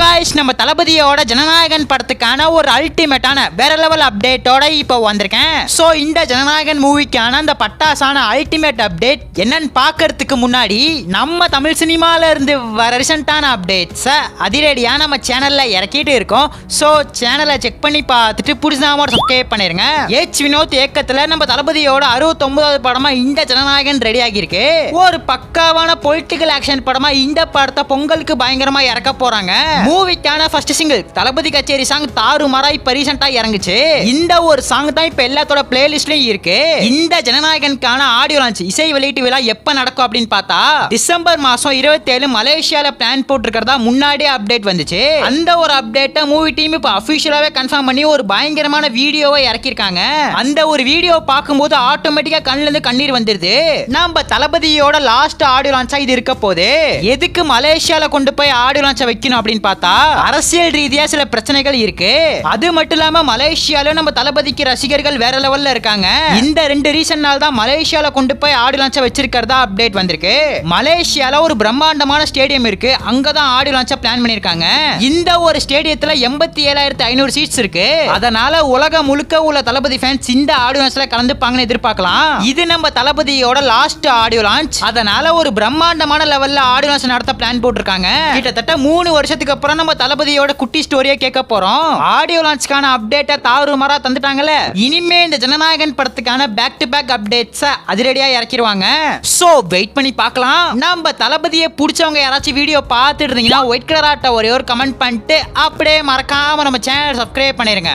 Guys நம்ம தளபதியோட ஜனநாயகன் படத்துக்கான ஒரு அல்டிமேட்டான வேற லெவல் அப்டேட்டோட இப்போ வந்திருக்கேன். சோ இந்த ஜனநாயகன் மூவிக்கான அந்த பட்டாசான அல்டிமேட் அப்டேட் என்னன்னு பார்க்கிறதுக்கு முன்னாடி நம்ம தமிழ் சினிமால இருந்து வர ரீசன்ட்டான அப்டேட்ஸ் அதிரடியா நம்ம சேனல்ல இறக்கிட்டு இருக்கோம். சோ சேனலை செக் பண்ணி பார்த்துட்டு புடிச்சாம சப்ஸ்கிரைப் பண்ணிருங்க. ஏச் வினோத் இயக்கத்துல நம்ம தளபதியோட 69வது படமா இந்த ஜனநாயகன் ரெடி ஆகியிருக்கு. ஒரு பக்காவான பொலிட்டிக்கல் ஆக்ஷன் படமா இந்த படத்தை பொங்கலுக்கு பயங்கரமா இறக்க போறாங்க. மூவிக்கான ஃபர்ஸ்ட் சிங்கிள் தளபதி கச்சேரி சாங் தாறுமாறா இப்ப ரீசெண்டா இறங்குச்சு. இந்த ஒரு சாங் தான் இப்ப எல்லாத்தோட பிளேலிஸ்ட்லயும் இருக்கு. இந்த ஜனநாயகனுக்கான ஆடியோ லான்ச் இசை வெளியீட்டு விழா எப்ப நடக்கும் அப்படின்னு பார்த்தா டிசம்பர் மாசம் 27 மலேசியால பிளான் போட்டிருக்கிறதா முன்னாடியே அப்டேட் வந்துச்சு. அந்த ஒரு அப்டேட்டை மூவி டீம் இப்ப அபிஷியலாவே கன்ஃபார்ம் பண்ணி ஒரு பயங்கரமான வீடியோவை இறக்கிருக்காங்க. அந்த ஒரு வீடியோ பார்க்கும்போது ஆட்டோமேட்டிக்கா கண்ணுல இருந்து கண்ணீர் வந்துருது. நம்ம தளபதியோட லாஸ்ட் ஆடியோ லான்ச்சா இது இருக்க போது. எதுக்கு மலேசியால கொண்டு போய் ஆடியோ லான்ச்சை வைக்கணும் அப்படின்னு பார்த்தா அரசியல் ரீதியா சில பிரச்சனைகள் இருக்கு. அது மட்டும் இல்லாம மலேசியால நம்ம தளபதிக்கு ரசிகர்கள் வேற லெவல்ல இருக்காங்க. இந்த ரெண்டு ரீசன்னால தான் மலேசியால கொண்டு போய் ஆடியோ லான்ச்சை வச்சிருக்கிறதா அப்டேட் வந்திருக்கு. மலேசியால ஒரு பிரம்மாண்டமான ஸ்டேடியம் இருக்கு. அங்கதான் ஆடியோ லான்ச்சை பிளான் பண்ணிருக்காங்க. இந்த ஒரு ஸ்டேடியத்துல 87,500 சீட்ஸ் இருக்கு. அதனால உலகம் முழுக்க உள்ள தளபதி ஃபேன்ஸ் இந்த ஆடியோ லான்ச்ல கலந்துப்பாங்கன்னு எதிர்பார்க்கலாம். இது நம்ம தளபதியோட லாஸ்ட் ஆடியோ லான்ச். அதனால ஒரு பிரம்மாண்டமான லெவல்ல ஆடியோ லான்ச் நடத்த பிளான் போட்டிருக்காங்க. கிட்டத்தட்ட 3 வருஷத்துக்கு அப்புறம் நம்ம தளபதியோட குட்டி ஸ்டோரியை கேட்க போறோம். ஆடியோ லான்ச்க்கான அப்டேட்டை தாறுமாறா தந்துட்டாங்கல. இனிமே இந்த ஜனநாயகன் படத்துக்கான பேக் டு பேக் அப்டேட்ஸ் அதிரடியா இறக்கிடுவாங்க. சோ வெயிட் பண்ணி பார்க்கலாம். நம்ம தளபதியை பிடிச்சவங்க யாராச்சும் வீடியோ பார்த்துட்டு இருந்தீங்கன்னா ஒயிட் கலர் ஆட்ட ஒரே ஒரு கமெண்ட் பண்ணிட்டு அப்படியே மறக்காம நம்ம சேனல் சப்ஸ்கிரைப் பண்ணிருங்க.